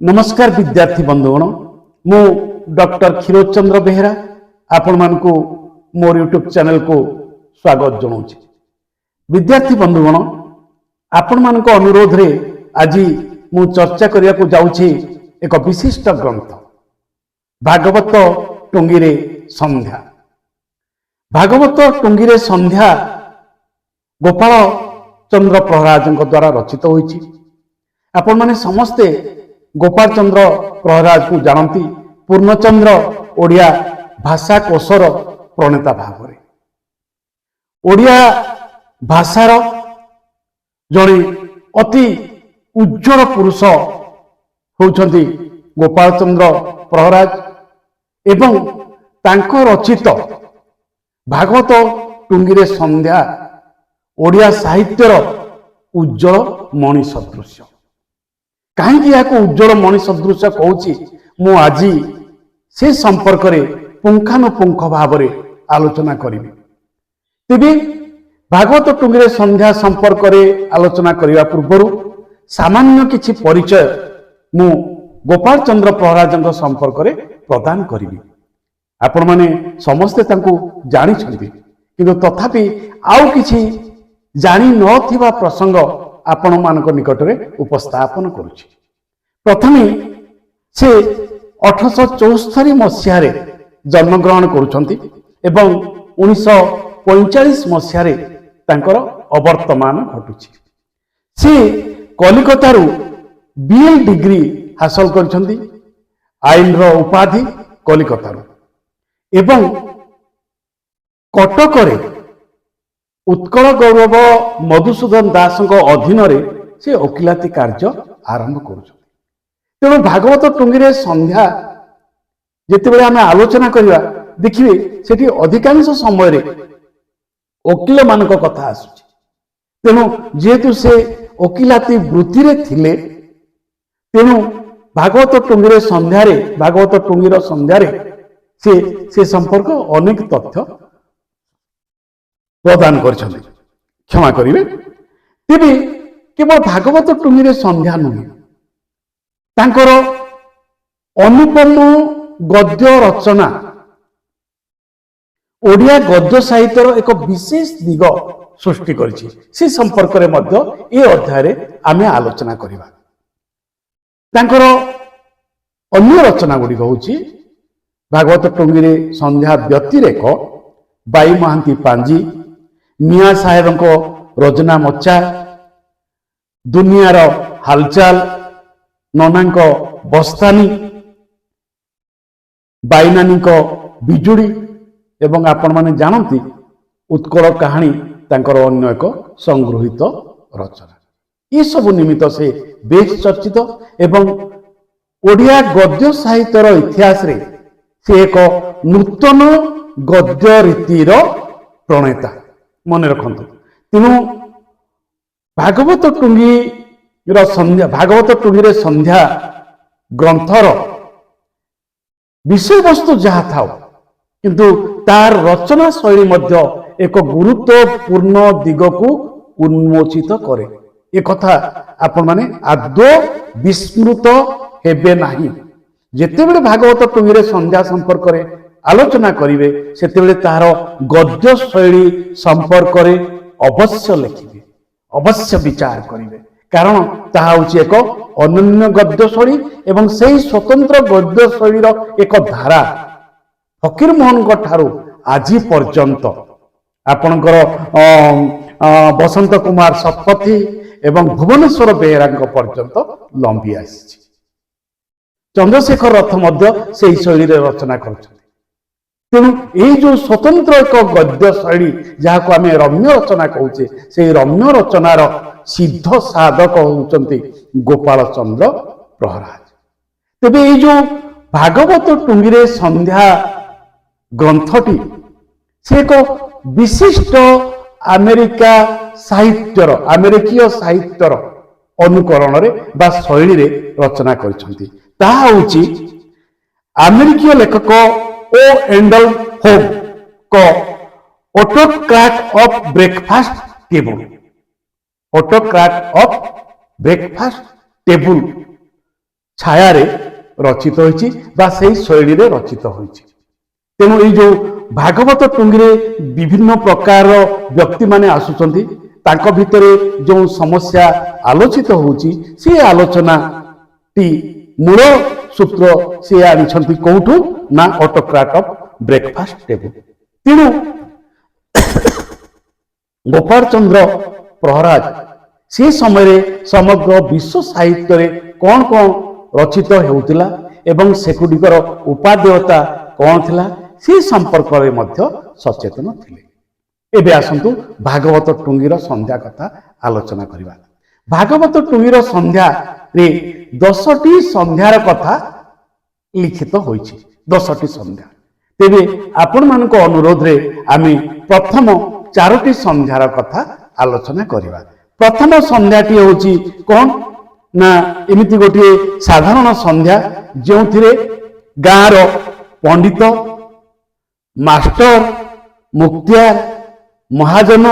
नमस्कार विद्यार्थी बंधुगण मु डॉक्टर क्षीरोद चंद्र बेहेरा आपण मानकु मोर यूट्यूब चैनल को स्वागत जनाऊँ। विद्यार्थी बंधुगण आपण मानक अनुरोध रे आज मु चर्चा करिया को जाउछि एक विशिष्ट ग्रंथ भागवत टुंगीरे संध्या। भागवत टुंगीरे संध्या गोपाल चंद्र प्रहराज द्वारा रचित होइछि। आपण माने समस्ते गोपाल चंद्र प्रहराज को जानती पूर्णचंद्र ओडिया भाषा कोशर प्रणेता भाव में ओडिया भाषार जड़े अति उज्जवल पुरुष होउछंती गोपाल चंद्र प्रहराज एवं तांको रचित भागवत टुंगीरे संध्या ओडिया साहित्यर उज्जवल मणि सदृश। कहीं उज्जवल मणि सदृश कहूँ मु आज से संपर्क में पुंखानुपुंख भाव में आलोचना करी। तेबे भागवत टुंगीरे संध्या संपर्क में आलोचना करने पूर्व सामान्य किछि परिचय मु गोपाल चंद्र प्रहराज संपर्क में प्रदान करी। आपण माने समस्ते तांको जानी छथि किंतु तथापि आउ किछि जानी नथिबा प्रसंग आपण मानक निकट में उपस्थापन करुछि। प्रथमे से 1874 मसीह जन्मग्रहण करुछंती एवं 1945 मसीह तांकर अवर्तमान घटुछि। से कलिकतारू बीए डिग्री हासिल करिछंती आईन रो उपाधि कलिकतारू एवं कटक रे उत्कल गौरव मधुसूदन दास अधीन से वकिलाती कार्य आरंभ करुछंती। तेणु भागवत टुंगीरे संध्या जिते आम आलोचना करवा देखिए सेठी अधिकांश समय वकिल मान कथा आसुची। तेणु जेहेतु से वकिलाती वृत्ति रे थिले तेणु भागवत टुंगीरे संध्यारे भागवत टुंगीर संध्यारे से संपर्क अनेक तथ्य प्रदान करछन्ति। क्षमा करिवे। तेबे केवल भागवत टुंगीरे संध्या नुहे तांकर अनुपम गद्य रचना ओडिया गद्य साहित्यर एक विशेष दिग सृष्टि करिछि। से संपर्क रे मध्य ए अध्याय रे आमे आलोचना करिबा। तांकर अन्य रचना गुडी होउछि भागवत टुंगीरे संध्या व्यतिरेक बाई महांती पांजी मिया साहेब को रजना मच्चा दुनियार हालचाल ननांक बस्तानी बाईनानी को बिजुड़ी एवं आपण माने जानती उत्कल कहानी तांकर अन्य एक संगृहित रचना। ये सब निमित्त से बेस चर्चित एवं ओडिया गद्य साहित्यर इतिहास रे से एक नूतन गद्य रीतिर प्रणेता मन रखंतु। तेणु भागवत टुंगीर संध्या भागवत टुंगीरे संध्या ग्रंथर विषय वस्तु जहाँ था किंतु तार रचना शैली मध्य एक गुरुत्वपूर्ण दिग को उन्मोचित करे। एक कथा आपण माने आदौ विस्मृत हेबे नाही। जेतेबेले भागवत टुंगीरे संध्या संपर्क में आलोचना करिवे सेतेबेले तार गद्य शैली संपर्क में अवश्य लिखिबे अवश्य विचार करिवे कारण ताहा होछि एक अनन्य गद्य शैली एवं सेही स्वतंत्र गद्य शैलीर एक धारा फकीर मोहन ठारू आज पर्यंत आपणकर बसंत कुमार शतपथी एवं भुवनेश्वर बेहेरा पर्यंत लंबी आसी। चंद्रशेखर रथ मध्य से शैली रचना कर। तेणु यही जो स्वतंत्र एक गद्य शैली जहाँ को आम रम्य रचना कहूचे से रम्य रचनार सिद्ध साधक होउचंती गोपाल चंद्र प्रहराज। तेबे ये जो भागवत टुंगीरे संध्या ग्रंथटी से एक विशिष्ट अमेरिका साहित्यर अमेरिकीय साहित्यर अनुकरण रे बा शैली रे रचना करिसंती। ताहा होची अमेरिकीय लेखक ओ एंडल होम को autocrat of breakfast table. Autocrat of breakfast table ଛାୟାରେ ରଚିତ ହୋଇଛି ବା ସେଇ ଶୈଳୀରେ ରଚିତ ହୋଇଛି। ତେଣୁ ଏଇ ଯୋଉ ଭାଗବତ ଟୁଙ୍ଗିରେ ବିଭିନ୍ନ ପ୍ରକାର ବ୍ୟକ୍ତିମାନେ ଆସୁଛନ୍ତି, ତାଙ୍କ ଭିତରେ ଯେଉଁ ସମସ୍ୟା ଆଲୋଚିତ ହେଉଛି, ସେ ଆଲୋଚନାଟି ମୂଳ ସୂତ୍ର ସେ ଆଣିଛନ୍ତି କୋଉଠୁ ନା ଅଟୋକ୍ରାଟ ଅଫ ବ୍ରେକଫାଷ୍ଟ ଟେବୁଲ। ତେଣୁ ଗୋପାଳ ଚନ୍ଦ୍ର ପ୍ରହରାଜ ସେ ସମୟରେ ସମଗ୍ର ବିଶ୍ୱ ସାହିତ୍ୟରେ କଣ କଣ ରଚିତ ହେଉଥିଲା ଏବଂ ସେଗୁଡ଼ିକର ଉପାଦେୟତା କଣ ଥିଲା, ସେ ସମ୍ପର୍କରେ ମଧ୍ୟ ସଚେତନ ଥିଲେ। ଏବେ ଆସନ୍ତୁ ଭାଗବତ ଟୁଙ୍ଗିର ସନ୍ଧ୍ୟା କଥା ଆଲୋଚନା କରିବା। ଭାଗବତ ଟୁଙ୍ଗିର ସନ୍ଧ୍ୟାରେ 10ଟି ସନ୍ଧ୍ୟାର କଥା ଲିଖିତ ହୋଇଛି, 10ଟି ସନ୍ଧ୍ୟା। ତେବେ ଆପଣମାନଙ୍କ ଅନୁରୋଧରେ ଆମେ ପ୍ରଥମ 4ଟି ସନ୍ଧ୍ୟାର କଥା ଆଲୋଚନା କରିବା। ପ୍ରଥମ ସନ୍ଧ୍ୟାଟି ହେଉଛି କଣ ନା ଏମିତି ଗୋଟିଏ ସାଧାରଣ ସନ୍ଧ୍ୟା, ଯେଉଁଥିରେ ଗାଁର ପଣ୍ଡିତ, ମାଷ୍ଟର, ମୁକ୍ତିଆର, ମହାଜନ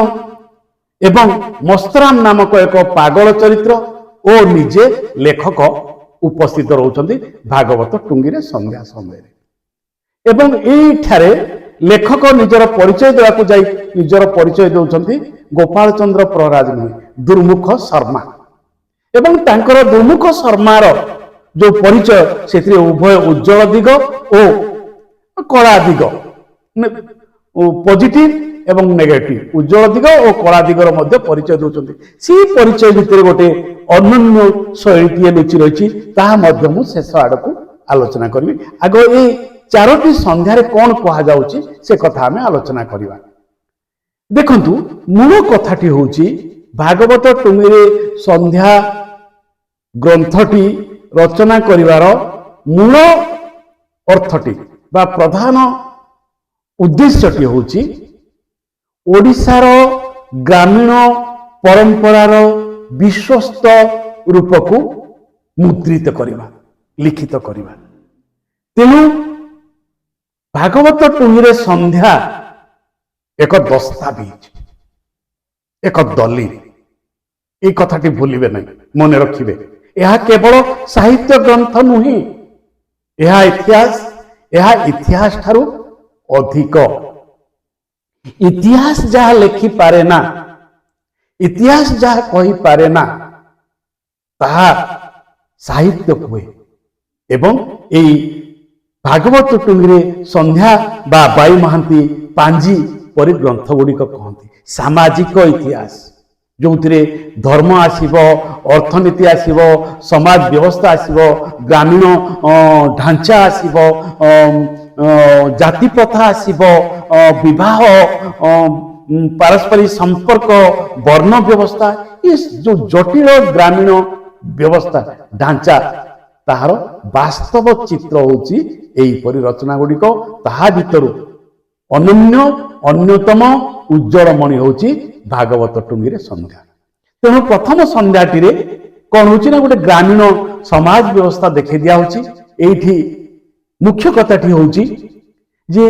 ଏବଂ ମସ୍ତରାମ ନାମକ ଏକ ପାଗଳ ଚରିତ୍ର ଓ ନିଜେ ଲେଖକ ଉପସ୍ଥିତ ରହୁଛନ୍ତି ଭାଗବତ ଟୁଙ୍ଗିରେ ସନ୍ଧ୍ୟା ସମୟରେ। ଏବଂ ଏଇଠାରେ ଲେଖକ ନିଜର ପରିଚୟ ଦେବାକୁ ଯାଇ ନିଜର ପରିଚୟ ଦେଉଛନ୍ତି ଗୋପାଳ ଚନ୍ଦ୍ର ପ୍ରହରାଜ ନୁହେଁ, ଦୁର୍ମୁଖ ଶର୍ମା। ଏବଂ ତାଙ୍କର ଦୁର୍ମୁଖ ଶର୍ମାର ଯୋଉ ପରିଚୟ, ସେଥିରେ ଉଭୟ ଉଜ୍ଜଳ ଦିଗ ଓ କଳା ଦିଗ, ପଜିଟିଭ ଏବଂ ନେଗେଟିଭ, ଉଜ୍ଜଳ ଦିଗ ଓ କଳା ଦିଗର ମଧ୍ୟ ପରିଚୟ ଦେଉଛନ୍ତି। ସେଇ ପରିଚୟ ଭିତରେ ଗୋଟେ ଅନନ୍ୟ ଶୈଳୀଟିଏ ଲୁଚି ରହିଛି, ତାହା ମଧ୍ୟ ମୁଁ ଶେଷ ଆଡକୁ ଆଲୋଚନା କରିବି। ଆଗ ଏଇ 4ଟି ସନ୍ଧ୍ୟାରେ କଣ କୁହାଯାଉଛି ସେ କଥା ଆମେ ଆଲୋଚନା କରିବା। ଦେଖନ୍ତୁ, ମୂଳ କଥାଟି ହେଉଛି ଭାଗବତ ଟୁଙ୍ଗିରେ ସନ୍ଧ୍ୟା ଗ୍ରନ୍ଥଟି ରଚନା କରିବାର ମୂଳ ଅର୍ଥଟି ବା ପ୍ରଧାନ ଉଦ୍ଦେଶ୍ୟଟି ହେଉଛି ଓଡ଼ିଶାର ଗ୍ରାମୀଣ ପରମ୍ପରାର ବିଶ୍ୱସ୍ତ ରୂପକୁ ମୁଦ୍ରିତ କରିବା, ଲିଖିତ କରିବା। ତେଣୁ ଭାଗବତ ଟୁଙ୍ଗିରେ ସନ୍ଧ୍ୟା ଏକ ଦସ୍ତାବିଜ, ଏକ ଦଲିଲ। এই কথাটি ভুলিবে নাই, মনে রখিবে। ଏହା କେବଳ ସାହିତ୍ୟ ଗ୍ରନ୍ଥ ନୁହେଁ, ଏହା ଇତିହାସ ଠାରୁ ଅଧିକ। ଇତିହାସ ଯାହା ଲେଖିପାରେ ନା, ଇତିହାସ ଯାହା କହିପାରେ ନା, ତାହା ସାହିତ୍ୟ କୁହେ। ଏବଂ ଏହି ଭାଗବତ ଟୁଙ୍ଗିରେ ସନ୍ଧ୍ୟା ବା ବାଇ ମହାନ୍ତି ପାଞ୍ଜି ପରି ଗ୍ରନ୍ଥ ଗୁଡ଼ିକ କହନ୍ତି ସାମାଜିକ ଇତିହାସ, ଯେଉଁଥିରେ ଧର୍ମ ଆସିବ, ଅର୍ଥନୀତି ଆସିବ, ସମାଜ ବ୍ୟବସ୍ଥା ଆସିବ, ଗ୍ରାମୀଣ ଢାଞ୍ଚା ଆସିବ, ଜାତି ପ୍ରଥା ଆସିବ, ବିବାହ, ପାରସ୍ପରିକ ସମ୍ପର୍କ, ବର୍ଣ୍ଣ ବ୍ୟବସ୍ଥା, ଏ ଯୋଉ ଜଟିଳ ଗ୍ରାମୀଣ ବ୍ୟବସ୍ଥା ଢାଞ୍ଚା, ତାହାର ବାସ୍ତବ ଚିତ୍ର ହେଉଛି ଏହିପରି ରଚନା ଗୁଡ଼ିକ। ତାହା ଭିତରୁ ଅନ୍ୟତମ ଉଜ୍ଜଳମଣି ହେଉଛି ଭାଗବତ ଟୁଙ୍ଗିରେ ସନ୍ଧ୍ୟା। ତେଣୁ ପ୍ରଥମ ସନ୍ଧ୍ୟାଟିରେ କଣ ହଉଛି ନା ଗୋଟେ ଗ୍ରାମୀଣ ସମାଜ ବ୍ୟବସ୍ଥା ଦେଖାଇ ଦିଆହଉଛି। ଏଇଠି ମୁଖ୍ୟ କଥାଟି ହଉଛି ଯେ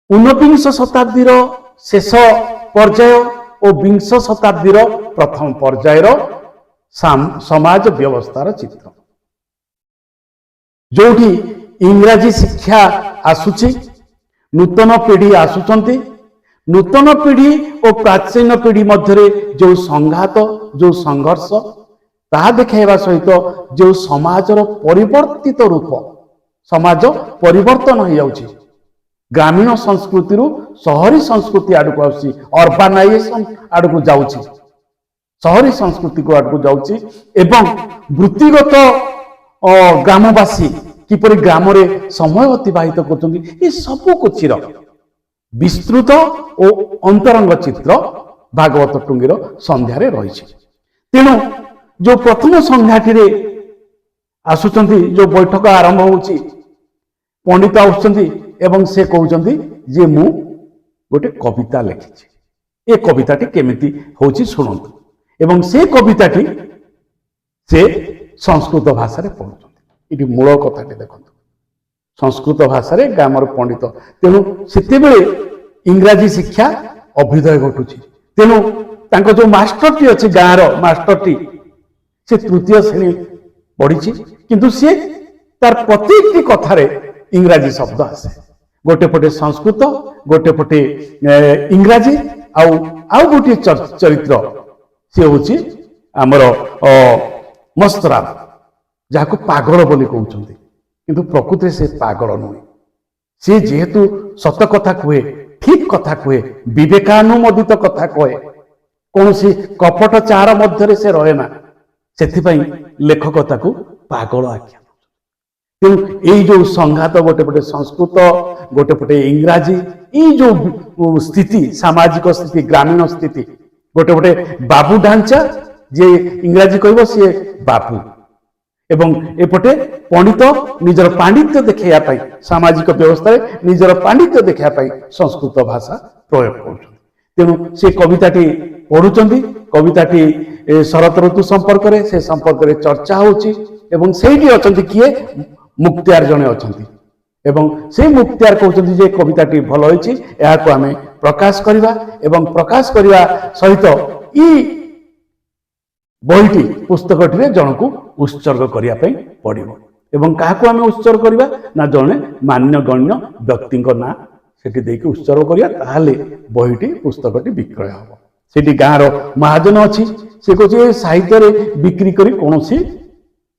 19ବିଂଶ ଶତାବ୍ଦୀର ଶେଷ ପର୍ଯ୍ୟାୟ ଓ ବିଂଶ ଶତାବ୍ଦୀର ପ୍ରଥମ ପର୍ଯ୍ୟାୟର ସମାଜ ବ୍ୟବସ୍ଥାର ଚିତ୍ର, ଯୋଉଠି ଇଂରାଜୀ ଶିକ୍ଷା ଆସୁଛି, ନୂତନ ପିଢ଼ି ଆସୁଛନ୍ତି, ନୂତନ ପିଢ଼ି ଓ ପ୍ରାଚୀନ ପିଢ଼ି ମଧ୍ୟରେ ଯେଉଁ ସଂଘାତ, ଯେଉଁ ସଂଘର୍ଷ, ତାହା ଦେଖାଇବା ସହିତ ଯେଉଁ ସମାଜର ପରିବର୍ତ୍ତିତ ରୂପ, ସମାଜ ପରିବର୍ତ୍ତନ ହେଇଯାଉଛି, ଗ୍ରାମୀଣ ସଂସ୍କୃତିରୁ ସହରୀ ସଂସ୍କୃତି ଆଡ଼କୁ ଆସୁଛି, ଅର୍ବାନାଇଜେସନ ଆଡ଼କୁ ଯାଉଛି, ସହରୀ ସଂସ୍କୃତିକୁ ଆଡ଼କୁ ଯାଉଛି। ଏବଂ ବୃତ୍ତିଗତ ଗ୍ରାମବାସୀ କିପରି ଗ୍ରାମରେ ସମୟ ଅତିବାହିତ କରୁଛନ୍ତି, ଏ ସବୁ କିଛିର ବିସ୍ତୃତ ଓ ଅନ୍ତରଙ୍ଗ ଚିତ୍ର ଭାଗବତ ଟୁଙ୍ଗିର ସନ୍ଧ୍ୟାରେ ରହିଛି। ତେଣୁ ଯୋଉ ପ୍ରଥମ ସନ୍ଧ୍ୟାଟିରେ ଆସୁଛନ୍ତି, ଯୋଉ ବୈଠକ ଆରମ୍ଭ ହଉଛି, ପଣ୍ଡିତ ଆସୁଛନ୍ତି ଏବଂ ସେ କହୁଛନ୍ତି ଯେ ମୁଁ ଗୋଟେ କବିତା ଲେଖିଛି, ଏ କବିତାଟି କେମିତି ହଉଛି ଶୁଣନ୍ତୁ। ଏବଂ ସେ କବିତାଟି ସେ ସଂସ୍କୃତ ଭାଷାରେ ପଢୁଛନ୍ତି। ଏଠି ମୂଳ କଥାଟି ଦେଖନ୍ତୁ, ସଂସ୍କୃତ ଭାଷାରେ ଗ୍ରାମର ପଣ୍ଡିତ। ତେଣୁ ସେତେବେଳେ ଇଂରାଜୀ ଶିକ୍ଷା ଅଭ୍ୟୁଦୟ ଘଟୁଛି। ତେଣୁ ତାଙ୍କ ଯୋଉ ମାଷ୍ଟରଟି ଅଛି, ଗାଁର ମାଷ୍ଟରଟି, ସେ ତୃତୀୟ ଶ୍ରେଣୀ पढ़ी किंतु सी तार प्रत्येक कथार इंग्राजी शब्द आसे गोटे पटे संस्कृत गोटे पटे इंग्राजी आउ गोटे चरित्र सी हूँ आमर मस्तराम जहाँ पागल बोली कहते किंतु प्रकृति से पागल नुहे सी जेहेतु सत कथा कहे ठीक कथा कहे विवेकानुमोदित कथा कहे कौन सी कपट चार मध्य से रहे ना से लेखक ताकू पागल आख्या तेणु यही जो संघात गोटे पटे संस्कृत गोटे पटे इंग्राजी ये जो स्थिति सामाजिक स्थिति ग्रामीण स्थिति गोटे पटे बाबू ढांचा जे इंग्राजी कह सी बाबू एवं एपटे पंडित निजर पांडित्य देखा सामाजिक व्यवस्था निजर पांडित्य देखा संस्कृत भाषा प्रयोग कर तेणु से कविताटी पढ़ुंट कविताटी शरत ऋतु संपर्क में से संपर्क में चर्चा होची एवं सेठी अछंती किए मुक्तियार जने अछंती एवं से मुक्तियार कहउछंती जे कविताटी भल होईची एहाको आमे प्रकाश करिबा एवं प्रकाश करिबा सहित ई बहिटी पुस्तकटी जनकू उत्सर्ग करिया पई पड़िबो एवं काहाको आमे उत्सर्ग करिबा ना जने मान्यगण्य व्यक्ति ना सेठी देके उत्सर्ग करिया ताहाले बहिटी पुस्तकटी विक्रय हबो सेठी गाँर महाजन अच्छी से कहे साहित्य रे बिक्री करी कौनसी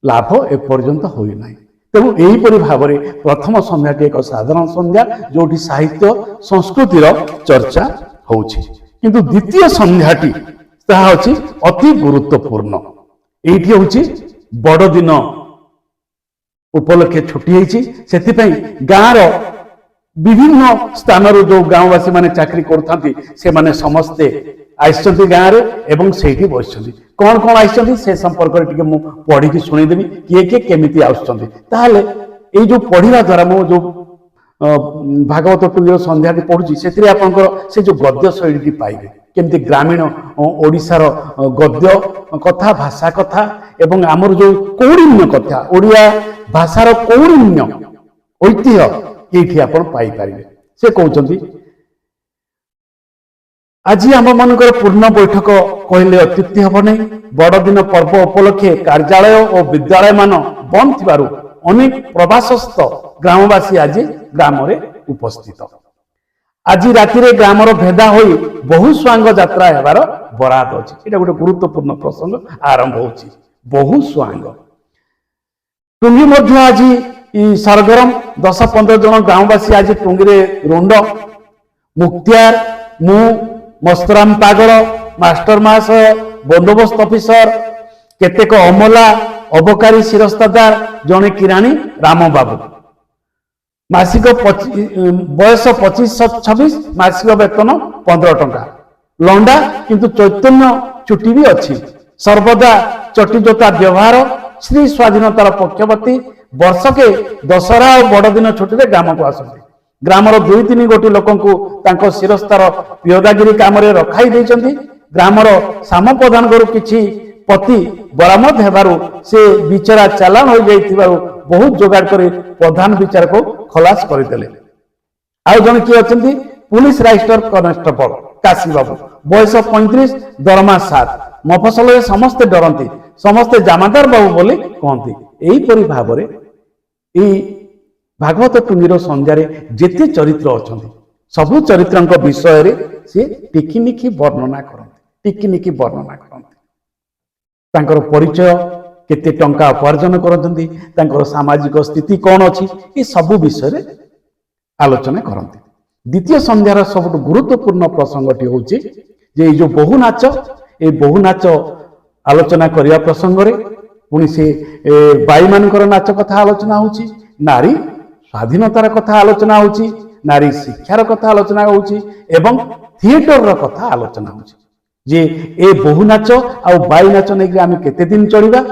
लाभ एपर्यंत होई नाही तेणु यहीपरि भाव में प्रथम संध्याटी एक साधारण संध्या जोटी साहित्य संस्कृतिर चर्चा होउछि किंतु द्वितीय संध्याटी ताहा अछि अति गुरुत्वपूर्ण एठी होउछि बड़ दिन उपलक्षे छुट्टी होइछि सेथिपई गाँर विभिन्न स्थान जो गाँववासी माने चाकरी करथांती से माने समस्ते आइसचंती गाँव में एवं सेठी बसिचंती कौन कौन आइसचंती से संपर्क रे टिके मु पढ़ी की सुनेदेवी किए किए केमिति आउसचंती ताहले ए जो पढ़िबा द्वारा मो जो भागवत टुंगीर संध्याटी पढ़ुची सेथिरे आपनकर से जो गद्य शैलीटी पाइबे केमति ग्रामीण ओडिसार गद्य कथा भाषा कथा एवं आमर जो कौरिण्य कथा ओडिया भाषार कौरिण्य ऐतिह्य एठी आपण पाई पारिबे से कहउचंती आज आम मानकर पूर्ण बैठक कहले अत्युक्ति हम नहीं बड़ दिन पर्व उपलक्षे कार्यालय और विद्यालय मान बंद थिबारु अनेक प्रवासस्थ ग्रामवासी आज ग्राम रे उपस्थित आज राति ग्रामर भेदा होई बहु स्वांग यात्रा हेबार बराद अछि एटा गोटे गुरुत्वपूर्ण प्रसंग आरंभ होछि बहु स्वांग टुंगी मध्य आज सरगरम 10-15 जन ग्रामवासी आज टुंगी रे रुंड मुक्तियार मु मस्तराम पागल मास्टर महाशय बंदोबस्त ऑफिसर केतेक अमला अबकारी शिरस्तादार जने किराणी राम बाबू मासिक बयस 25-26 मासिक वेतन 15 टंका लंडा किंतु चैतन्य छुट्टी भी अच्छी सर्वदा चटीजोता व्यवहार श्री स्वाधीनतार पक्षपाती वर्षके दशहरा और बड़ दिन छुट्टी ग्राम को आसती ग्रामर 2-3 गोटी लोक शिरस्तार पियोदागिरी काम रखाई देइचंती ग्रामर साम प्रधान घर किछि पति बरामद हेबारु से विचारा चालान हो जाइथिबारु बहुत जोगाड़ कर प्रधान विचार को खलास करदेले आउ जन किए अछंती पुलिस रजिस्टर कनेस्टेबल काशी बाबू बयस 35 दरमा 7 मफसल समस्ते डरती समस्ते जामादार बाबू बोली कहती यहीपरि भाव में भागवत टुंगीर संध्यारे जेते चरित्र अछंती सबु चरित्रंक विषय रे से टिकिनिखि वर्णना करंती टिकिनिखि वर्णना करंती तांकर परिचय केते टंका उपार्जन करंती तांकर सामाजिक स्थिति कौन अछि ए सबु विषय रे आलोचना करंती द्वितीय संध्यार सबुठ गुरुत्वपूर्ण प्रसंगटी होछि जे जो बहु नाच ए बहु नाच आलोचना करिया प्रसंग रे पुनी से बाई मानकर नाच कथा आलोचना होछि नारी स्वाधीनतार कथा आलोचना होछि नारी शिक्षार कथा आलोचना होछि एवं थिएटर र कथा आलोचना होछि जे ए बहु नाच आ बाई नाच नै आमे केते दिन चलिबा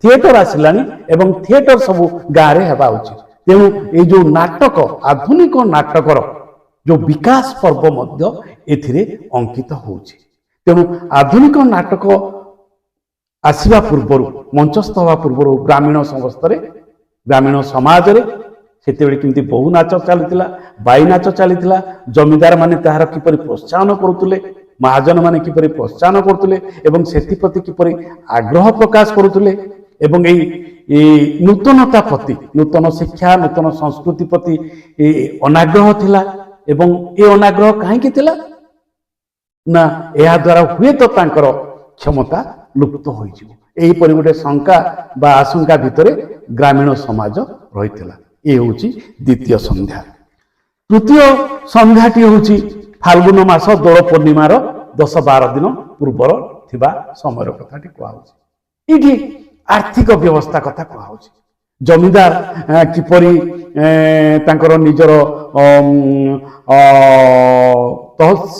थिएटर आसिलानी एवं थिएटर सब गाँ रे हेबा होछि तेणु ए जो नाटक आधुनिक नाटकर जो विकास पर्व मध्य एथिरे अंकित होछि तेणु आधुनिक नाटक आसिबा पूर्व मंचस्थ हवा पूर्व ग्रामीण समस्तरे ग्रामीण समाज रे सेतेबेले किंती बहु नाच चलीथिला बाई नाच चलीथिला जमीदार माने ताहार किपरि प्रोत्साहन करुतुले महाजन माने किपरि प्रोत्साहन करुतुले एवं सेति प्रति किपरि आग्रह प्रकाश करुतुले एवं एई ନୂତନତା ପ୍ରତି, ନୂତନ ଶିକ୍ଷା, ନୂତନ ସଂସ୍କୃତି ପ୍ରତି ଅନାଗ୍ରହ ଥିଲା। ଏବଂ ଏ ଅନାଗ୍ରହ କାହିଁକି ଥିଲା ନା ଏହା ଦ୍ୱାରା ହୁଏତ ତାଙ୍କର କ୍ଷମତା ଲୁପ୍ତ ହୋଇଯିବ। ଏହିପରି ଗୋଟେ ଶଙ୍କା ବା ଆଶଙ୍କା ଭିତରେ ଗ୍ରାମୀଣ ସମାଜ ରହିଥିଲା। ଏ ହେଉଛି ଦ୍ୱିତୀୟ ସନ୍ଧ୍ୟା। ତୃତୀୟ ସନ୍ଧ୍ୟାଟି ହେଉଛି ଫାଲ୍ଗୁନ ମାସ ଦୋଳ ପୂର୍ଣ୍ଣିମାର 10-12 ଦିନ ପୂର୍ବର ଥିବା ସମୟର କଥାଟି କୁହାଯାଉଛି। ଏଇଠି ଆର୍ଥିକ ବ୍ୟବସ୍ଥା କଥା କୁହାଯାଉଛି। ଜମିଦାର କିପରି ତାଙ୍କର ନିଜର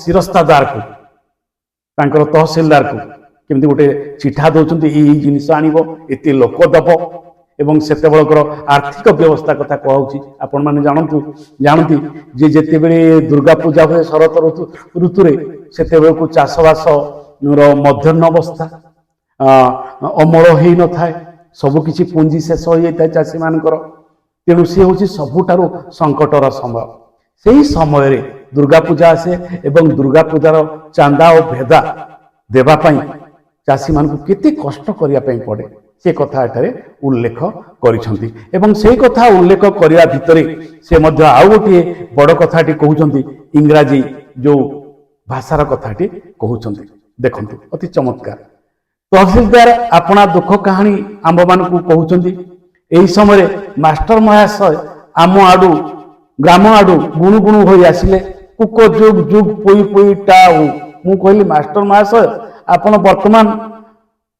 ଶିରସ୍ତାଦାରକୁ, ତାଙ୍କର ତହସିଲଦାରକୁ କେମିତି ଗୋଟେ ଚିଠା ଦଉଛନ୍ତି, ଏଇ ଜିନିଷ ଆଣିବ, ଏତେ ଲୋକ ଦବ। ଏବଂ ସେତେବେଳକର ଆର୍ଥିକ ବ୍ୟବସ୍ଥା କଥା କୁହାଯାଉଛି। ଆପଣମାନେ ଜାଣନ୍ତି ଯେ ଯେତେବେଳେ ଦୁର୍ଗା ପୂଜା ହୁଏ ଶରତ ଋତୁରେ, ସେତେବେଳକୁ ଚାଷବାସର ମଧ୍ୟାହ୍ନ ଅବସ୍ଥା, ଅମଳ ହେଇନଥାଏ, ସବୁକିଛି ପୁଞ୍ଜି ଶେଷ ହୋଇଯାଇଥାଏ ଚାଷୀମାନଙ୍କର। ତେଣୁ ସେ ହେଉଛି ସବୁଠାରୁ ସଙ୍କଟର ସମୟ। ସେହି ସମୟରେ ଦୁର୍ଗା ପୂଜା ଆସେ ଏବଂ ଦୁର୍ଗା ପୂଜାର ଚାନ୍ଦା ଓ ଭେଦା ଦେବା ପାଇଁ ଚାଷୀମାନଙ୍କୁ କେତେ କଷ୍ଟ କରିବା ପାଇଁ ପଡ଼େ ସେ କଥା ଏଠାରେ ଉଲ୍ଲେଖ କରିଛନ୍ତି। ଏବଂ ସେହି କଥା ଉଲ୍ଲେଖ କରିବା ଭିତରେ ସେ ମଧ୍ୟ ଆଉ ଗୋଟିଏ ବଡ଼ କଥାଟି କହୁଛନ୍ତି, ଇଂରାଜୀ ଯେଉଁ ଭାଷାର କଥାଟି କହୁଛନ୍ତି। ଦେଖନ୍ତୁ, ଅତି ଚମତ୍କାର। ତହସିଲଦାର ଆପଣା ଦୁଃଖ କାହାଣୀ ଆମ୍ଭମାନଙ୍କୁ କହୁଛନ୍ତି। ଏହି ସମୟରେ ମାଷ୍ଟର ମହାଶୟ ଆମ ଆଡ଼ୁ, ଗ୍ରାମ ଆଡ଼ୁ ଗୁଣୁ ଗୁଣୁ ହୋଇ ଆସିଲେ। କୁକ ଯୁଗ ଯୁଗ ପୋଇ ପୋଇ ଟାଉ। ମୁଁ କହିଲି, ମାଷ୍ଟର ମହାଶୟ, ଆପଣ ବର୍ତ୍ତମାନ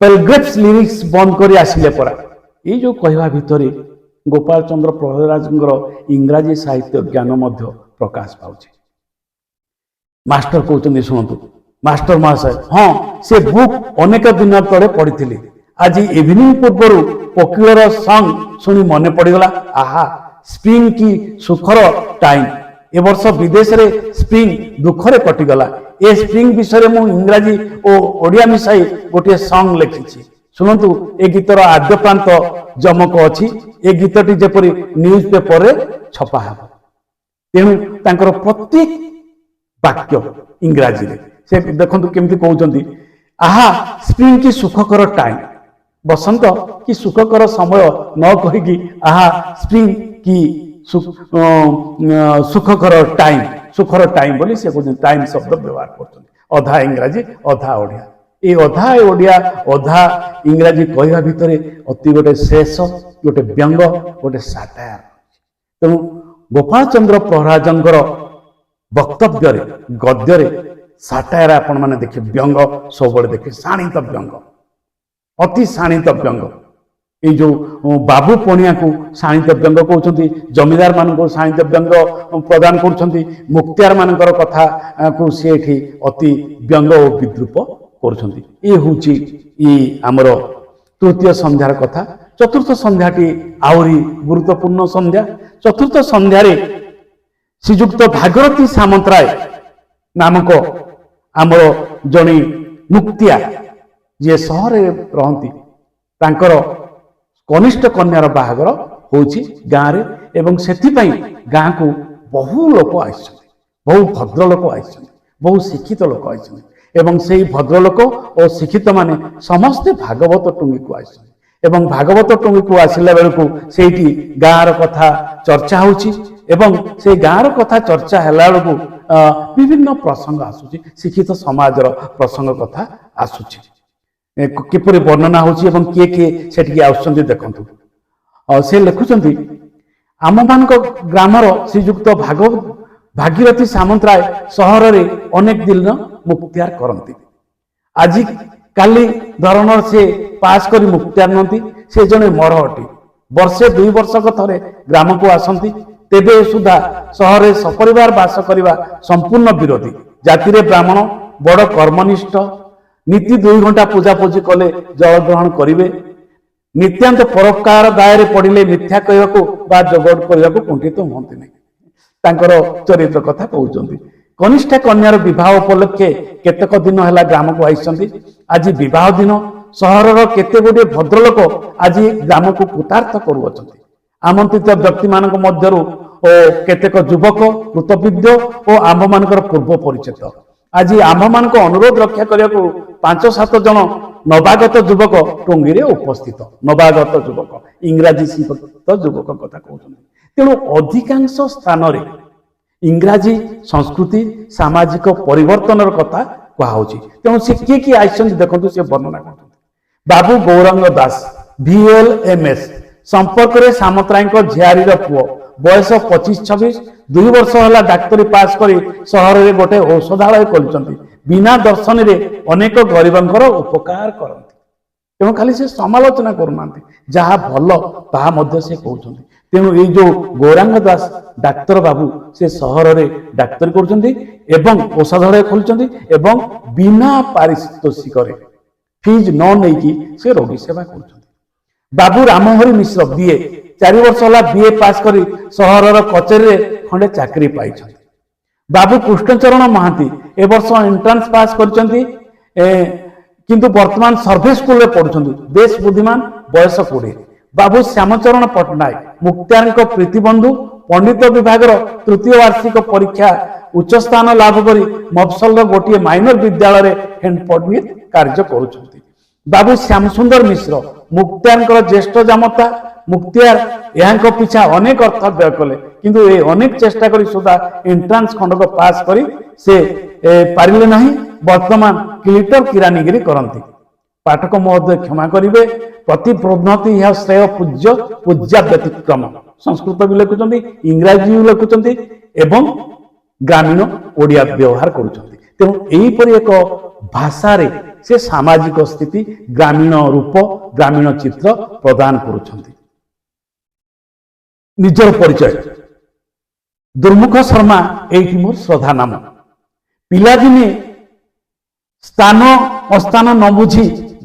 ପେଲଗ୍ରିମ୍ସ ଲିରିକ୍ସ ବନ୍ଦ କରି ଆସିଲେ ପରା। ଏଇ ଯେଉଁ କହିବା ଭିତରେ ଗୋପାଳ ଚନ୍ଦ୍ର ପ୍ରହରାଜଙ୍କର ଇଂରାଜୀ ସାହିତ୍ୟ ଜ୍ଞାନ ମଧ୍ୟ ପ୍ରକାଶ ପାଉଛି। ମାଷ୍ଟର କହୁଛନ୍ତି, ଶୁଣନ୍ତୁ ମାଷ୍ଟର ମହାଶୟ, ହଁ ସେ ବୁକ୍ ଅନେକ ଦିନ ତଳେ ପଢ଼ିଥିଲି। ଆଜି ଇଭିନିଂ ପୂର୍ବରୁ କୋକିଳର ସଙ୍ଗ ଶୁଣି ମନେ ପଡ଼ିଗଲା। ଆହା, ସ୍ପ୍ରିଙ୍ଗ କି ସୁଖର ଟାଇମ୍। ଏ ବର୍ଷ ବିଦେଶରେ ସ୍ପ୍ରିଙ୍ଗ ଦୁଃଖରେ କଟିଗଲା। ଏ ସ୍ପ୍ରିଙ୍ଗ ବିଷୟରେ ମୁଁ ଇଂରାଜୀ ଓ ଓଡ଼ିଆ ମିଶାଇ ଗୋଟିଏ ସଙ୍ଗ ଲେଖିଛି। ଶୁଣନ୍ତୁ, ଏ ଗୀତର ଆଦ୍ୟପ୍ରାନ୍ତ ଯମକ ଅଛି। ଏ ଗୀତଟି ଯେପରି ନ୍ୟୁଜ ପେପରରେ ଛପା ହେବ। ତେଣୁ ତାଙ୍କର ପ୍ରତ୍ୟେକ ବାକ୍ୟ ଇଂରାଜୀରେ। ସେ ଦେଖନ୍ତୁ କେମିତି କହୁଛନ୍ତି, ଆହା, ସ୍ପ୍ରିଙ୍ଗ କି ସୁଖକର ଟାଇମ୍। ବସନ୍ତ କି ସୁଖକର ସମୟ ନ କହିକି ଆହା ସ୍ପ୍ରିଙ୍ଗ କି ସୁଖକର ଟାଇମ୍, ସୁଖର ଟାଇମ୍ ବୋଲି ସେ କହୁଛନ୍ତି। ଟାଇମ୍ ଶବ୍ଦ ବ୍ୟବହାର କରୁଛନ୍ତି। ଅଧା ଇଂରାଜୀ ଅଧା ଓଡ଼ିଆ। এই ଅଧା ଓଡ଼ିଆ ଅଧା ଇଂରାଜୀ କହିବା ଭିତରେ ଅତି ଗୋଟେ ଶେଷ, ଗୋଟେ ବ୍ୟଙ୍ଗ, ଗୋଟେ ସାଟାୟାର। ତେଣୁ ଗୋପାଳ ଚନ୍ଦ୍ର ପ୍ରହରାଜଙ୍କର ବକ୍ତବ୍ୟରେ, ଗଦ୍ୟରେ ସାଟାୟାର ଆପଣମାନେ ଦେଖିବେ, ବ୍ୟଙ୍ଗ ସବୁବେଳେ ଦେଖିବେ, ଶାଣିତ ବ୍ୟଙ୍ଗ, ଅତି ଶାଣିତ ବ୍ୟଙ୍ଗ। এই ଯେଉଁ ବାବୁ ପଣିଆକୁ ଶାଣିତ ବ୍ୟଙ୍ଗ କହୁଛନ୍ତି, ଜମିଦାର ମାନଙ୍କୁ ଶାଣିତ ବ୍ୟଙ୍ଗ ପ୍ରଦାନ କରୁଛନ୍ତି, ମୁକ୍ତିଆର ମାନଙ୍କର କଥାକୁ ସେ ଏଠି ଅତି ବ୍ୟଙ୍ଗ ଓ ବିଦ୍ରୂପ କରୁଛନ୍ତି। ଏ ହେଉଛି ଆମର ତୃତୀୟ ସନ୍ଧ୍ୟାର କଥା। ଚତୁର୍ଥ ସନ୍ଧ୍ୟାଟି ଆହୁରି ଗୁରୁତ୍ୱପୂର୍ଣ୍ଣ ସନ୍ଧ୍ୟା। ଚତୁର୍ଥ ସନ୍ଧ୍ୟାରେ ଶ୍ରୀଯୁକ୍ତ ଭାଗରଥୀ ସାମନ୍ତରାୟ ନାମକ ଆମର ଜଣେ ମୁକ୍ତିଆ, ଯିଏ ସହରରେ ରହନ୍ତି, ତାଙ୍କର କନିଷ୍ଠ କନ୍ୟାର ବାହାଘର ହେଉଛି ଗାଁରେ। ଏବଂ ସେଥିପାଇଁ ଗାଁକୁ ବହୁ ଲୋକ ଆସିଛନ୍ତି, ବହୁ ଭଦ୍ରଲୋକ ଆସିଛନ୍ତି, ବହୁ ଶିକ୍ଷିତ ଲୋକ ଆସିଛନ୍ତି। ଏବଂ ସେହି ଭଦ୍ରଲୋକ ଓ ଶିକ୍ଷିତ ମାନେ ସମସ୍ତେ ଭାଗବତ ଟୁଙ୍ଗିକୁ ଆସିଛନ୍ତି। ଏବଂ ଭାଗବତ ଟୁଙ୍ଗିକୁ ଆସିଲା ବେଳକୁ ସେଇଠି ଗାଁର କଥା ଚର୍ଚ୍ଚା ହେଉଛି। ଏବଂ ସେଇ ଗାଁର କଥା ଚର୍ଚ୍ଚା ହେଲା ବେଳକୁ ବିଭିନ୍ନ ପ୍ରସଙ୍ଗ ଆସୁଛି, ଶିକ୍ଷିତ ସମାଜର ପ୍ରସଙ୍ଗ କଥା ଆସୁଛି। କିପରି ବର୍ଣ୍ଣନା ହେଉଛି ଏବଂ କିଏ କିଏ ସେଠିକି ଆସୁଛନ୍ତି ଦେଖନ୍ତୁ। ସେ ଲେଖୁଛନ୍ତି, ଆମମାନଙ୍କ ଗ୍ରାମର ଶ୍ରୀଯୁକ୍ତ ଭାଗୀରଥୀ ସାମନ୍ତରାୟ ସହରରେ ଅନେକ ଦିନ ମୁକ୍ତିଆର କରନ୍ତି। ଆଜି କାଲି ଧରଣର ସେ ପାସ୍ କରି ମୁକ୍ତିଆର ନୁହନ୍ତି। ସେ ଜଣେ ମରହଟି। ବର୍ଷେ 2 ବର୍ଷକ ଥରେ ଗ୍ରାମକୁ ଆସନ୍ତି। ତେବେ ସୁଦ୍ଧା ସହରରେ ସପରିବାର ବାସ କରିବା ସମ୍ପୂର୍ଣ୍ଣ ବିରୋଧୀ। ଜାତିରେ ବ୍ରାହ୍ମଣ, ବଡ଼ କର୍ମନିଷ୍ଠ, ନୀତି 2 ଘଣ୍ଟା ପୂଜାପୂଜି କଲେ ଜଳ ଗ୍ରହଣ କରିବେ। ନିତ୍ୟାନ୍ତ ପରୋପକାର ଦାୟରେ ପଡ଼ିଲେ ମିଥ୍ୟା କହିବାକୁ ବା ଯୋଗଡ଼ କରିବାକୁ କୁଣ୍ଠିତ ହୁଅନ୍ତି ନାହିଁ। ତାଙ୍କର ଚରିତ୍ର କଥା କହୁଛନ୍ତି। କନିଷ୍ଠ କନ୍ୟାର ବିବାହ ଉପଲକ୍ଷେ କେତେକ ଦିନ ହେଲା ଗ୍ରାମକୁ ଆସିଛନ୍ତି। ଆଜି ବିବାହ ଦିନ। ସହରର କେତେ ଗୁଡ଼ିଏ ଭଦ୍ରଲୋକ ଆଜି ଗ୍ରାମକୁ କୃତାର୍ଥ କରୁଅଛନ୍ତି। ଆମନ୍ତ୍ରିତ ବ୍ୟକ୍ତିମାନଙ୍କ ମଧ୍ୟରୁ ଓ କେତେକ ଯୁବକ, କୃତବିଦ୍ୟ ଓ ଆମ୍ଭମାନଙ୍କର ପୂର୍ବ ପରିଚିତ। ଆଜି ଆମ୍ଭମାନଙ୍କ ଅନୁରୋଧ ରକ୍ଷା କରିବାକୁ 5-7 ଜଣ ନବାଗତ ଯୁବକ ଟୁଙ୍ଗିରେ ଉପସ୍ଥିତ। ନବାଗତ ଯୁବକ ଇଂରାଜୀ ଶିକ୍ଷିତ ଯୁବକ କଥା କହୁଛନ୍ତି। ତେଣୁ ଅଧିକାଂଶ ସ୍ଥାନରେ ଇଂରାଜୀ ସଂସ୍କୃତି ସାମାଜିକ ପରିବର୍ତ୍ତନର କଥା କୁହାହଉଛି। ତେଣୁ ସେ କିଏ କିଏ ଆସିଛନ୍ତି ଦେଖନ୍ତୁ, ସେ ବର୍ଣ୍ଣନା କରୁଛନ୍ତି। ବାବୁ ଗୌରାଙ୍ଗ ଦାସ VLMS ସମ୍ପର୍କରେ ସାମନ୍ତରାୟଙ୍କ ଝିଆରୀର ପୁଅ, ବୟସ 25-26, 2 ବର୍ଷ ହେଲା ଡାକ୍ତରୀ ପାସ୍ କରି ସହରରେ ଗୋଟେ ଔଷଧାଳୟ ଖୋଲିଛନ୍ତି। ବିନା ଦର୍ଶନରେ ଅନେକ ଗରିବଙ୍କର ଉପକାର କରନ୍ତି। ତେଣୁ ଖାଲି ସେ ସମାଲୋଚନା କରୁନାହାନ୍ତି, ଯାହା ଭଲ ତାହା ମଧ୍ୟ ସେ କହୁଛନ୍ତି। ତେଣୁ ଏଇ ଯୋଉ ଗୌରାଙ୍ଗ ଦାସ ଡାକ୍ତର ବାବୁ, ସେ ସହରରେ ଡାକ୍ତରୀ କରୁଛନ୍ତି ଏବଂ ଔଷଧାଳୟ ଖୋଲିଛନ୍ତି ଏବଂ ବିନା ପାରିତୋଷିକରେ ଫିଜ୍ ନ ନେଇକି ସେ ରୋଗୀ ସେବା କରୁଛନ୍ତି। ବାବୁ ରାମହରି ମିଶ୍ର BA 4 ବର୍ଷ ହେଲା BA ପାସ୍ କରି ସହରର କଚେରୀରେ ଖଣ୍ଡେ ଚାକିରି ପାଇଛନ୍ତି। ବାବୁ କୃଷ୍ଣଚରଣ ମହାନ୍ତି ଏ ବର୍ଷ ଏଣ୍ଟ୍ରାନ୍ସ ପାସ୍ କରିଛନ୍ତି, କିନ୍ତୁ ବର୍ତ୍ତମାନ ସର୍ଭେ ସ୍କୁଲରେ ପଢୁଛନ୍ତି। ବେଶ ବୁଦ୍ଧିମାନ, ବୟସ 20। ବାବୁ ଶ୍ୟାମଚରଣ ପଟ୍ଟନାୟକ ମୁକ୍ତାରଙ୍କ ପ୍ରୀତିବନ୍ଧୁ, ପଣ୍ଡିତ ବିଭାଗର 3ୟ ବାର୍ଷିକ ପରୀକ୍ଷା ଉଚ୍ଚ ସ୍ଥାନ ଲାଭ କରି ମଫସଲର ଗୋଟିଏ ମାଇନର ବିଦ୍ୟାଳୟରେ ହେଡ୍ ପଣ୍ଡିତ କାର୍ଯ୍ୟ କରୁଛନ୍ତି। ବାବୁ ଶ୍ୟାମସୁନ୍ଦର ମିଶ୍ର ମୁକ୍ତାରଙ୍କର ଜ୍ୟେଷ୍ଠ ଜାମତା। ମୁକ୍ତିଆର ଏହାଙ୍କ ପିଛା ଅନେକ ଅର୍ଥ ବ୍ୟୟ କଲେ, କିନ୍ତୁ ଏ ଅନେକ ଚେଷ୍ଟା କରି ସୁଦ୍ଧା ଏଣ୍ଟ୍ରାନ୍ସ ଖଣ୍ଡକ ପାସ୍ କରି ସେ ପାରିଲେ ନାହିଁ। ବର୍ତ୍ତମାନ କ୍ଲିଟର କିରାନୀଗିରି କରନ୍ତି। ପାଠକ ମହୋଦୟ କ୍ଷମା କରିବେ, ପ୍ରତି ପ୍ରୋନ୍ନତି ଏହା ଶ୍ରେୟ ପୂଜ୍ୟ ପୂଜ୍ୟା ବ୍ୟତିକ୍ରମ। ସଂସ୍କୃତ ବି ଲେଖୁଛନ୍ତି, ଇଂରାଜୀ ବି ଲେଖୁଛନ୍ତି ଏବଂ ଗ୍ରାମୀଣ ଓଡ଼ିଆ ବ୍ୟବହାର କରୁଛନ୍ତି। ତେଣୁ ଏହିପରି ଏକ ଭାଷାରେ ସେ ସାମାଜିକ ସ୍ଥିତି, ଗ୍ରାମୀଣ ରୂପ, ଗ୍ରାମୀଣ ଚିତ୍ର ପ୍ରଦାନ କରୁଛନ୍ତି। ନିଜର ପରିଚୟ, ଦୁର୍ମୁଖ ଶର୍ମା ଏଇଠି ମୋର ଶ୍ରଦ୍ଧା ନାମ। ପିଲାଦିନେ ସ୍ଥାନ ଅସ୍ଥାନ ନ ବୁଝି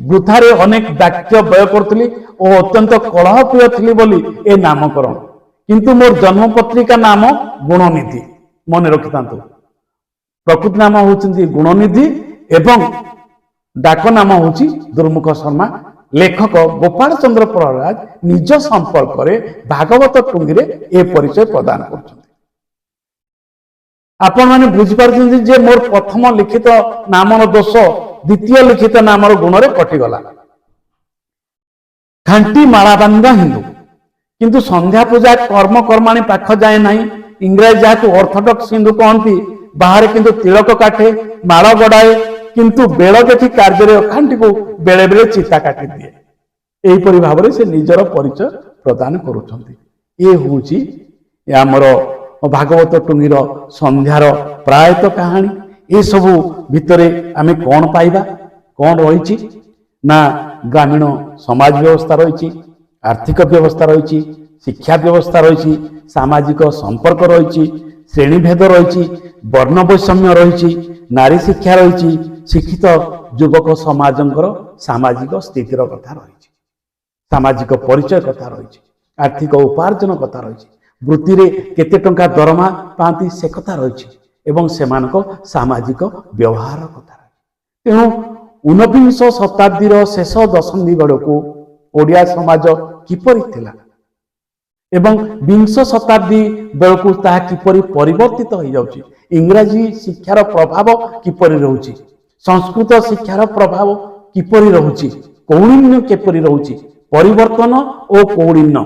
ବୃଥାରେ ଅନେକ ବାକ୍ୟ ବ୍ୟୟ କରୁଥିଲି ଓ ଅତ୍ୟନ୍ତ କଳହପ୍ରିୟ ଥିଲି ବୋଲି ଏ ନାମକରଣ। କିନ୍ତୁ ମୋର ଜନ୍ମ ପତ୍ରିକା ନାମ ଗୁଣନିଧି, ମନେ ରଖିଥାନ୍ତୁ। ପ୍ରକୃତ ନାମ ହେଉଛନ୍ତି ଗୁଣନିଧି ଏବଂ ଡାକ ନାମ ହେଉଛି ଦୁର୍ମୁଖ ଶର୍ମା। ଲେଖକ ଗୋପାଳ ଚନ୍ଦ୍ର ପ୍ରହରାଜ ନିଜ ସମ୍ପର୍କରେ ଭାଗବତ ଟୁଙ୍ଗିରେ ଏ ପରିଚୟ ପ୍ରଦାନ କରୁଛନ୍ତି। ଆପଣମାନେ ବୁଝିପାରୁଛନ୍ତି ଯେ ମୋର ପ୍ରଥମ ଲିଖିତ ନାମର ଦୋଷ ଦ୍ୱିତୀୟ ଲିଖିତ ନାମର ଗୁଣରେ କଟିଗଲା। ଖାଣ୍ଟି ମାଳାବାନ୍ଧା ହିନ୍ଦୁ, କିନ୍ତୁ ସନ୍ଧ୍ୟା ପୂଜା କର୍ମକର୍ମାଣୀ ପାଖ ଯାଏ ନାହିଁ। ଇଂରାଜୀ ଯାହାକୁ ଅର୍ଥୋଡକ୍ସ ହିନ୍ଦୁ କହନ୍ତି। ବାହାରେ କିନ୍ତୁ ତିଳକ କାଟେ, ମାଳ ଗଡ଼ାଏ, କିନ୍ତୁ ବେଳ ଦେଖି କାର୍ଯ୍ୟରେ ଅଖାଣ୍ଟିକୁ ବେଳେ ବେଳେ ଚିତା କାଟିଦିଏ। ଏହିପରି ଭାବରେ ସେ ନିଜର ପରିଚୟ ପ୍ରଦାନ କରୁଛନ୍ତି। ଇଏ ହେଉଛି ଆମର ଭାଗବତ ଟୁଙ୍ଗିର ସନ୍ଧ୍ୟାର ପ୍ରାୟତଃ କାହାଣୀ। ଏସବୁ ଭିତରେ ଆମେ କ'ଣ ପାଇବା? କ'ଣ ରହିଛି ନା ଗ୍ରାମୀଣ ସମାଜ ବ୍ୟବସ୍ଥା ରହିଛି, ଆର୍ଥିକ ବ୍ୟବସ୍ଥା ରହିଛି, ଶିକ୍ଷା ବ୍ୟବସ୍ଥା ରହିଛି, ସାମାଜିକ ସମ୍ପର୍କ ରହିଛି, ଶ୍ରେଣୀଭେଦ ରହିଛି, ବର୍ଣ୍ଣ ବୈଷମ୍ୟ ରହିଛି, ନାରୀ ଶିକ୍ଷା ରହିଛି, ଶିକ୍ଷିତ ଯୁବକ ସମାଜଙ୍କର ସାମାଜିକ ସ୍ଥିତିର କଥା ରହିଛି, ସାମାଜିକ ପରିଚୟ କଥା ରହିଛି, ଆର୍ଥିକ ଉପାର୍ଜନ କଥା ରହିଛି, ବୃତ୍ତିରେ କେତେ ଟଙ୍କା ଦରମା ପାଆନ୍ତି ସେ କଥା ରହିଛି ଏବଂ ସେମାନଙ୍କ ସାମାଜିକ ବ୍ୟବହାର କଥା ରହିଛି। ତେଣୁ 19ବିଂଶ ଶତାବ୍ଦୀର ଶେଷ ଦଶନ୍ଧି ବେଳକୁ ଓଡ଼ିଆ ସମାଜ କିପରି ଥିଲା ଏବଂ ବିଂଶ ଶତାବ୍ଦୀ ବେଳକୁ ତାହା କିପରି ପରିବର୍ତ୍ତିତ ହୋଇଯାଉଛି, ଇଂରାଜୀ ଶିକ୍ଷାର ପ୍ରଭାବ କିପରି ରହୁଛି, ସଂସ୍କୃତ ଶିକ୍ଷାର ପ୍ରଭାବ କିପରି ରହୁଛି, କୌଳିନ୍ୟ କିପରି ରହୁଛି, ପରିବର୍ତ୍ତନ ଓ କୌଳିନ୍ୟ,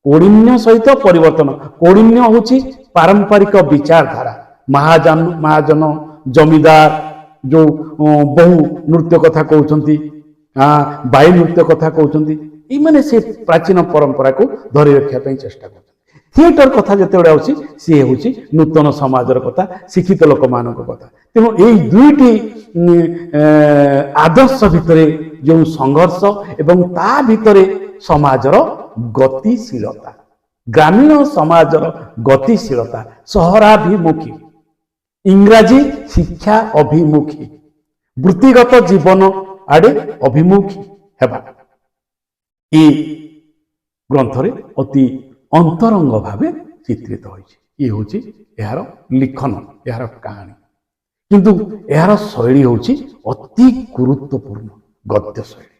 କୌଳିନ୍ୟ ସହିତ ପରିବର୍ତ୍ତନ। କୌଳିନ୍ୟ ହେଉଛି ପାରମ୍ପରିକ ବିଚାରଧାରା, ମହାଜନ ଜମିଦାର ଯୋଉ ବହୁ ନୃତ୍ୟ କଥା କହୁଛନ୍ତି, ବାଇ ନୃତ୍ୟ କଥା କହୁଛନ୍ତି, ଏଇମାନେ ସେ ପ୍ରାଚୀନ ପରମ୍ପରାକୁ ଧରି ରଖିବା ପାଇଁ ଚେଷ୍ଟା କରୁଛନ୍ତି। ଥିଏଟର କଥା ଯେତେବେଳେ ଅଛି ସିଏ ହେଉଛି ନୂତନ ସମାଜର କଥା, ଶିକ୍ଷିତ ଲୋକମାନଙ୍କ କଥା। ତେଣୁ ଏଇ ଦୁଇଟି ଆଦର୍ଶ ଭିତରେ ଯେଉଁ ସଂଘର୍ଷ ଏବଂ ତା ଭିତରେ ସମାଜର ଗତିଶୀଳତା, ଗ୍ରାମୀଣ ସମାଜର ଗତିଶୀଳତା, ସହରାଭିମୁଖୀ, ଇଂରାଜୀ ଶିକ୍ଷା ଅଭିମୁଖୀ, ବୃତ୍ତିଗତ ଜୀବନ ଆଡ଼େ ଅଭିମୁଖୀ ହେବା ଏ ଗ୍ରନ୍ଥରେ ଅତି ଅନ୍ତରଙ୍ଗ ଭାବେ ଚିତ୍ରିତ ହୋଇଛି। ଇଏ ହେଉଛି ଏହାର ଲିଖନ, ଏହାର କାହାଣୀ। କିନ୍ତୁ ଏହାର ଶୈଳୀ ହେଉଛି ଅତି ଗୁରୁତ୍ୱପୂର୍ଣ୍ଣ ଗଦ୍ୟ ଶୈଳୀ।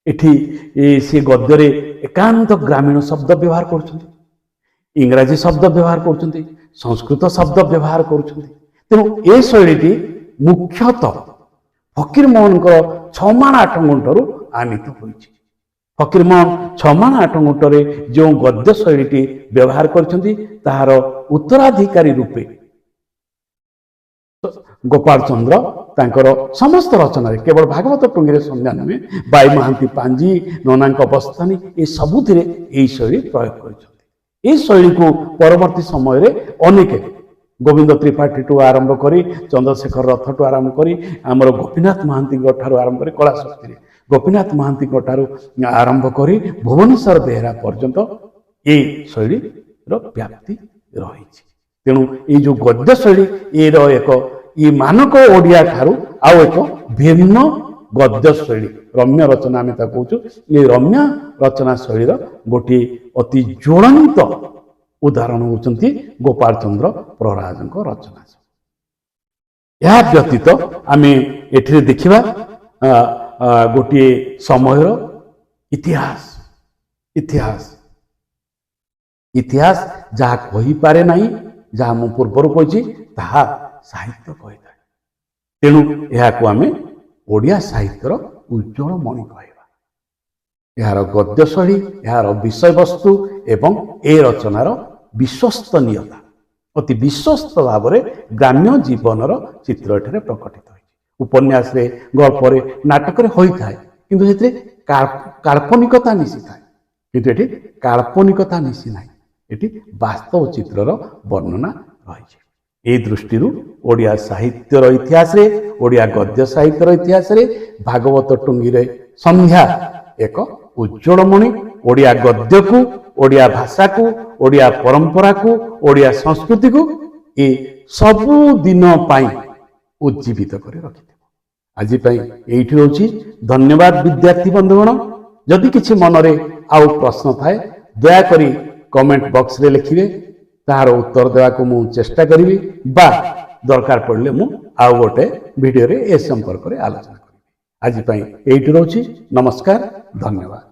ଏଠି ସେ ଗଦ୍ୟରେ ଏକାନ୍ତ ଗ୍ରାମୀଣ ଶବ୍ଦ ବ୍ୟବହାର କରୁଛନ୍ତି, ଇଂରାଜୀ ଶବ୍ଦ ବ୍ୟବହାର କରୁଛନ୍ତି, ସଂସ୍କୃତ ଶବ୍ଦ ବ୍ୟବହାର କରୁଛନ୍ତି। ତେଣୁ ଏ ଶୈଳୀଟି ମୁଖ୍ୟତଃ ଫକୀରମୋହନଙ୍କର ଛମାଣ ଆଠ ଗୁଣ୍ଠରୁ ଆନିତ ହୋଇଛି। ଫକୀରମୋହନ ଛମାଣ ଆଠ ଗୁଣ୍ଠରେ ଯେଉଁ ଗଦ୍ୟ ଶୈଳୀଟି ବ୍ୟବହାର କରିଛନ୍ତି ତାହାର ଉତ୍ତରାଧିକାରୀ ରୂପେ ଗୋପାଳ ଚନ୍ଦ୍ର ତାଙ୍କର ସମସ୍ତ ରଚନାରେ କେବଳ ଭାଗବତ ଟୁଙ୍ଗିରେ ସନ୍ଧ୍ୟା ନୁହେଁ, ବାଇ ମହାନ୍ତି ପାଞ୍ଜି, ନନାଙ୍କ ବସ୍ତାନୀ ଏ ସବୁଥିରେ ଏହି ଶୈଳୀ ପ୍ରୟୋଗ କରିଛନ୍ତି। ଏହି ଶୈଳୀକୁ ପରବର୍ତ୍ତୀ ସମୟରେ ଅନେକ ଗୋବିନ୍ଦ ତ୍ରିପାଠୀଠୁ ଆରମ୍ଭ କରି ଚନ୍ଦ୍ରଶେଖର ରଥଠୁ ଆରମ୍ଭ କରି ଆମର ଗୋପୀନାଥ ମହାନ୍ତିଙ୍କ ଠାରୁ ଆରମ୍ଭ କରି କଳାଶକ୍ତିରେ ଗୋପୀନାଥ ମହାନ୍ତିଙ୍କ ଠାରୁ ଆରମ୍ଭ କରି ଭୁବନେଶ୍ୱର ବେହେରା ପର୍ଯ୍ୟନ୍ତ ଏହି ଶୈଳୀର ବ୍ୟାପ୍ତି ରହିଛି। ତେଣୁ ଏଇ ଯେଉଁ ଗଦ୍ୟ ଶୈଳୀ ଏର ଏକ ମାନକ ଓଡ଼ିଆ ଠାରୁ ଆଉ ଏକ ଭିନ୍ନ ଗଦ୍ୟ ଶୈଳୀ ରମ୍ୟ ରଚନା ଆମେ ତାକୁ କହୁଛୁ। ଏ ରମ୍ୟ ରଚନା ଶୈଳୀର ଗୋଟିଏ ଅତି ଜ୍ୱଳନ୍ତ ଉଦାହରଣ ହେଉଛନ୍ତି ଗୋପାଳ ଚନ୍ଦ୍ର ପ୍ରହରାଜଙ୍କ ରଚନା। ଏହା ବ୍ୟତୀତ ଆମେ ଏଠିରେ ଦେଖିବା ଗୋଟିଏ ସମୟର ଇତିହାସ ଇତିହାସ ଇତିହାସ ଯାହା କହିପାରେ ନାହିଁ, ଯାହା ମୁଁ ପୂର୍ବରୁ କହିଛି ତାହା ସାହିତ୍ୟ କହିଥାଏ। ତେଣୁ ଏହାକୁ ଆମେ ଓଡ଼ିଆ ସାହିତ୍ୟର ଉଜ୍ଜଳ ମଣି କହିବା। ଏହାର ଗଦ୍ୟ ଶୈଳୀ, ଏହାର ବିଷୟବସ୍ତୁ ଏବଂ ଏ ରଚନାର ବିଶ୍ୱସ୍ତନୀୟତା ଅତି ବିଶ୍ୱସ୍ତ ଭାବରେ ଗ୍ରାମ୍ୟ ଜୀବନର ଚିତ୍ର ଏଠାରେ ପ୍ରକଟିତ ହୋଇଛି। ଉପନ୍ୟାସରେ, ଗଳ୍ପରେ, ନାଟକରେ ହୋଇଥାଏ, କିନ୍ତୁ ସେଥିରେ କାଳ୍ପନିକତା ମିଶିଥାଏ। କିନ୍ତୁ ଏଠି କାଳ୍ପନିକତା ମିଶି ନାହିଁ, ଏଠି ବାସ୍ତବ ଚିତ୍ରର ବର୍ଣ୍ଣନା ରହିଛି। ଏହି ଦୃଷ୍ଟିରୁ ଓଡ଼ିଆ ସାହିତ୍ୟର ଇତିହାସରେ, ଓଡ଼ିଆ ଗଦ୍ୟ ସାହିତ୍ୟର ଇତିହାସରେ ଭାଗବତ ଟୁଙ୍ଗିରେ ସନ୍ଧ୍ୟା ଏକ ଉଜ୍ଜଳମଣି। ଓଡ଼ିଆ ଗଦ୍ୟକୁ, ଓଡ଼ିଆ ଭାଷାକୁ, ଓଡ଼ିଆ ପରମ୍ପରାକୁ, ଓଡ଼ିଆ ସଂସ୍କୃତିକୁ ଏ ସବୁଦିନ ପାଇଁ ଉଜ୍ଜୀବିତ କରି ରଖିଥିବ। ଆଜି ପାଇଁ ଏଇଠି ରହୁଛି। ଧନ୍ୟବାଦ ବିଦ୍ୟାର୍ଥୀ ବନ୍ଧୁଗଣ। ଯଦି କିଛି ମନରେ ଆଉ ପ୍ରଶ୍ନ ଥାଏ ଦୟାକରି କମେଣ୍ଟ ବକ୍ସରେ ଲେଖିବେ, ତାହାର ଉତ୍ତର ଦେବାକୁ ମୁଁ ଚେଷ୍ଟା କରିବି, ବା ଦରକାର ପଡ଼ିଲେ ମୁଁ ଆଉ ଗୋଟେ ଭିଡ଼ିଓରେ ଏ ସମ୍ପର୍କରେ ଆଲୋଚନା କରିବି। ଆଜି ପାଇଁ ଏଇଠି ରହୁଛି। ନମସ୍କାର, ଧନ୍ୟବାଦ।